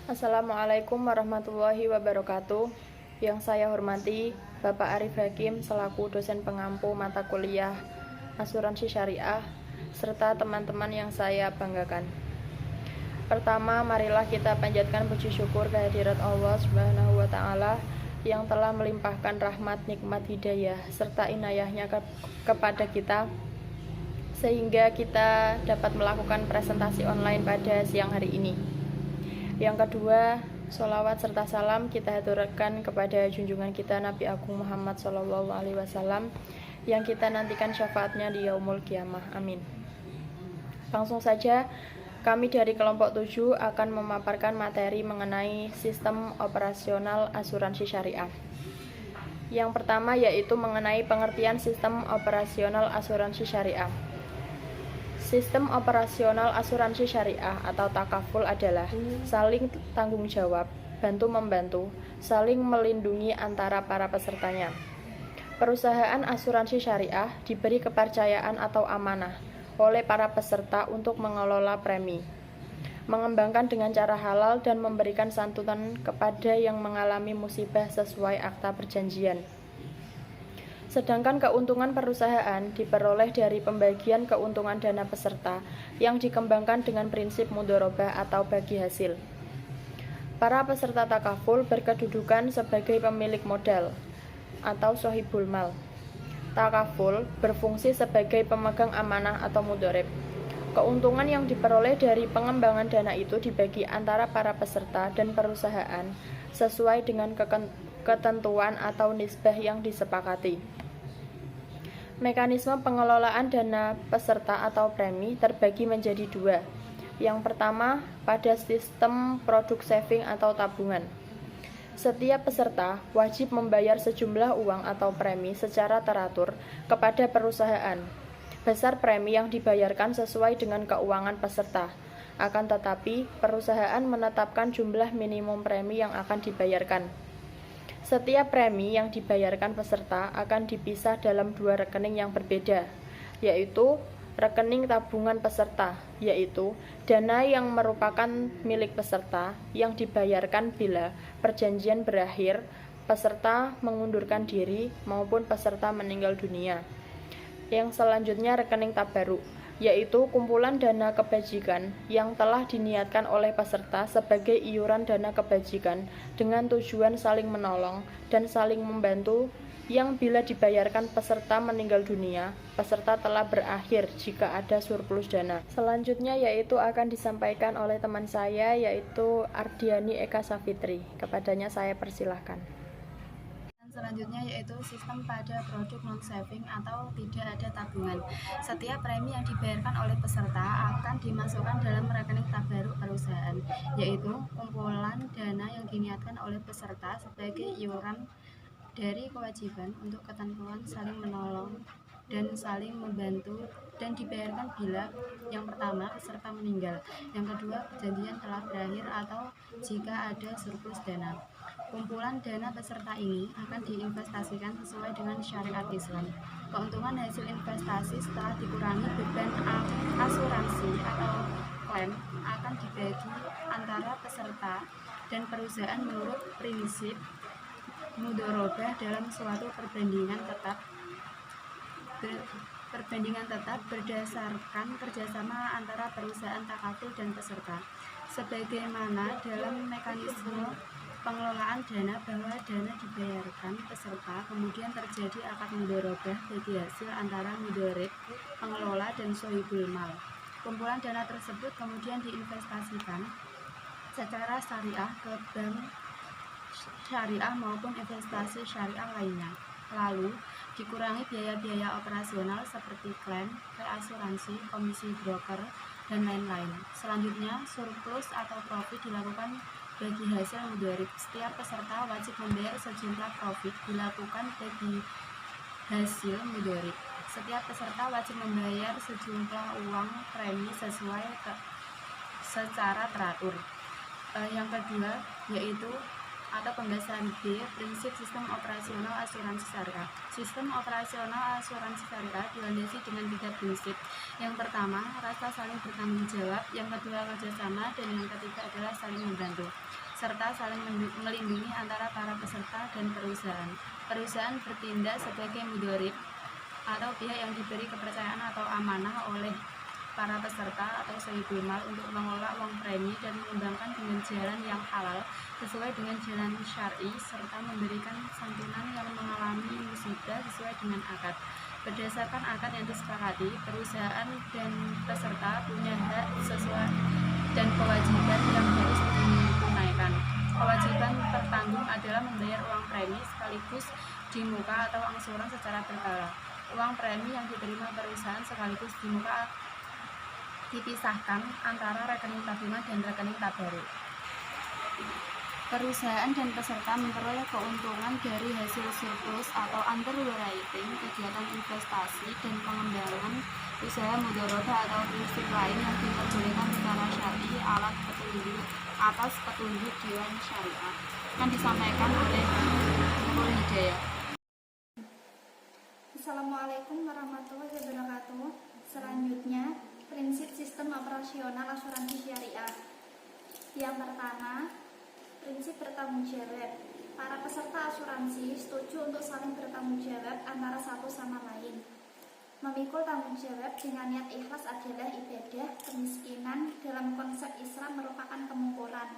Assalamualaikum warahmatullahi wabarakatuh. Yang saya hormati Bapak Arif Hakim selaku dosen pengampu mata kuliah Asuransi Syariah serta teman-teman yang saya banggakan. Pertama, marilah kita panjatkan puji syukur kehadirat Allah Subhanahu wa taala yang telah melimpahkan rahmat, nikmat, hidayah serta inayahnya kepada kita sehingga kita dapat melakukan presentasi online pada siang hari ini. Yang kedua, sholawat serta salam kita haturkan kepada junjungan kita Nabi Agung Muhammad SAW yang kita nantikan syafaatnya di yaumul kiamah. Amin. Langsung saja, kami dari kelompok 7 akan memaparkan materi mengenai sistem operasional asuransi syariah. Yang pertama yaitu mengenai pengertian sistem operasional asuransi syariah. Sistem operasional asuransi syariah atau takaful adalah saling tanggung jawab, bantu-membantu, saling melindungi antara para pesertanya. Perusahaan asuransi syariah diberi kepercayaan atau amanah oleh para peserta untuk mengelola premi, mengembangkan dengan cara halal dan memberikan santunan kepada yang mengalami musibah sesuai akta perjanjian. Sedangkan keuntungan perusahaan diperoleh dari pembagian keuntungan dana peserta yang dikembangkan dengan prinsip mudharabah atau bagi hasil. Para peserta takaful berkedudukan sebagai pemilik modal atau sohibul mal. Takaful berfungsi sebagai pemegang amanah atau mudharib. Keuntungan yang diperoleh dari pengembangan dana itu dibagi antara para peserta dan perusahaan sesuai dengan ketentuan atau nisbah yang disepakati. Mekanisme pengelolaan dana peserta atau premi terbagi menjadi dua. Yang pertama, pada sistem produk saving atau tabungan. Setiap peserta wajib membayar sejumlah uang atau premi secara teratur kepada perusahaan. Besar premi yang dibayarkan sesuai dengan keuangan peserta. Akan tetapi, perusahaan menetapkan jumlah minimum premi yang akan dibayarkan. Setiap premi yang dibayarkan peserta akan dipisah dalam dua rekening yang berbeda, yaitu rekening tabungan peserta, yaitu dana yang merupakan milik peserta yang dibayarkan bila perjanjian berakhir, peserta mengundurkan diri maupun peserta meninggal dunia. Yang selanjutnya rekening tabaruk, yaitu kumpulan dana kebajikan yang telah diniatkan oleh peserta sebagai iuran dana kebajikan dengan tujuan saling menolong dan saling membantu yang bila dibayarkan peserta meninggal dunia, peserta telah berakhir jika ada surplus dana. Selanjutnya yaitu akan disampaikan oleh teman saya yaitu Ardiani Eka Safitri. Kepadanya saya persilahkan. Selanjutnya yaitu sistem pada produk non-saving atau tidak ada tabungan. Setiap premi yang dibayarkan oleh peserta akan dimasukkan dalam rekening tabaruk perusahaan, yaitu kumpulan dana yang diniatkan oleh peserta sebagai iuran dari kewajiban untuk ketentuan saling menolong dan saling membantu dan dibayarkan bila yang pertama peserta meninggal, yang kedua perjanjian telah berakhir atau jika ada surplus dana. Kumpulan dana peserta ini akan diinvestasikan sesuai dengan syariat Islam. Keuntungan hasil investasi setelah dikurangi beban asuransi atau klaim akan dibagi antara peserta dan perusahaan menurut prinsip mudharabah dalam suatu perbandingan tetap berdasarkan kerjasama antara perusahaan takaful dan peserta. Sebagaimana dalam mekanisme pengelolaan dana bahwa dana dibayarkan peserta kemudian terjadi akad mudharabah bagi hasil antara mudharib, pengelola dan sohibul mal. Kumpulan dana tersebut kemudian diinvestasikan secara syariah ke bank syariah maupun investasi syariah lainnya. Lalu dikurangi biaya-biaya operasional seperti klaim, reasuransi, komisi broker, dan lain-lain. Selanjutnya, surplus atau profit dilakukan bagi hasil mudharib. Setiap peserta wajib membayar sejumlah profit dilakukan bagi hasil mudharib. Setiap peserta wajib membayar sejumlah uang premi secara teratur. Yang kedua yaitu Atau pembahasan B, prinsip sistem operasional asuransi syariah. Sistem operasional asuransi syariah dilandasi dengan 3 prinsip. Yang pertama, rasa saling bertanggung jawab. Yang kedua, kerjasama. Dan yang ketiga adalah saling membantu, serta saling melindungi antara para peserta dan perusahaan. Perusahaan bertindak sebagai mudharib atau pihak yang diberi kepercayaan atau amanah oleh para peserta atau sahibul mal untuk mengelola uang premi dan mengembangkan dengan jalan yang halal sesuai dengan jalan syar'i, serta memberikan santunan yang mengalami musibah sesuai dengan akad. Berdasarkan akad yang disepakati, perusahaan dan peserta punya hak sesuai dan kewajiban yang harus ditunaikan. Kewajiban tertanggung adalah membayar uang premi sekaligus di muka atau angsuran secara berkala. Uang premi yang diterima perusahaan sekaligus di muka dipisahkan antara rekening tabungan dan rekening tabaruk. Perusahaan dan peserta memperoleh keuntungan dari hasil surplus atau underwriting, kegiatan investasi, dan pengembangan usaha mudharabah atau prinsip lain yang diperbolehkan secara syar'i atas petunjuk Dewan Syariah yang disampaikan oleh Nurul Hidayah. Assalamualaikum warahmatullahi wabarakatuh. Selanjutnya, prinsip sistem operasional asuransi syariah. Yang pertama, prinsip bertanggung jawab. Para peserta asuransi setuju untuk saling bertanggung jawab antara satu sama lain. Memikul tanggung jawab dengan niat ikhlas adalah ibadah. Kemiskinan dalam konsep Islam merupakan kemungkuran.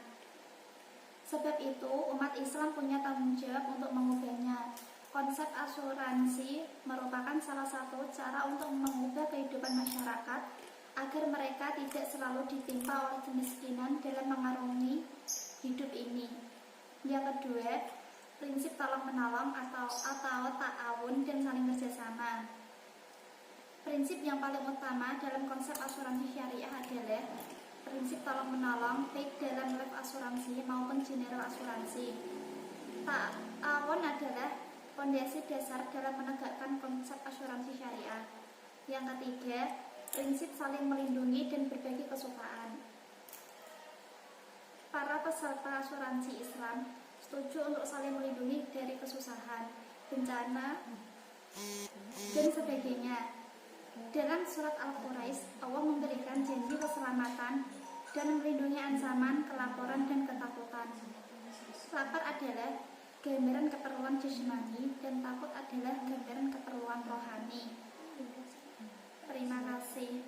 Sebab itu, umat Islam punya tanggung jawab untuk mengubahnya. Konsep asuransi merupakan salah satu cara untuk mengubah kehidupan masyarakat agar mereka tidak selalu ditimpa oleh kemiskinan dalam mengarungi hidup ini. Yang kedua, prinsip tolong-menolong atau ta'awun dan saling kerjasama. Prinsip yang paling utama dalam konsep asuransi syariah adalah prinsip tolong-menolong baik dalam life asuransi maupun general asuransi. Ta'awun adalah fondasi dasar dalam menegakkan konsep asuransi syariah. Yang ketiga, prinsip saling melindungi dan berbagi kesukaan. Para peserta asuransi Islam setuju untuk saling melindungi dari kesusahan, bencana, dan sebagainya. Dalam surat Al-Quraisy, Allah memberikan janji keselamatan dan melindungi ancaman, kelaparan, dan ketakutan. Lapar adalah gambaran keperluan jasmani dan takut adalah gambaran keperluan rohani. Terima kasih.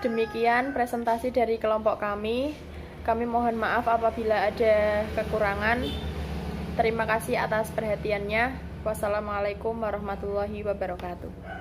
Demikian presentasi dari kelompok kami. Kami mohon maaf apabila ada kekurangan. Terima kasih atas perhatiannya. Wassalamualaikum warahmatullahi wabarakatuh.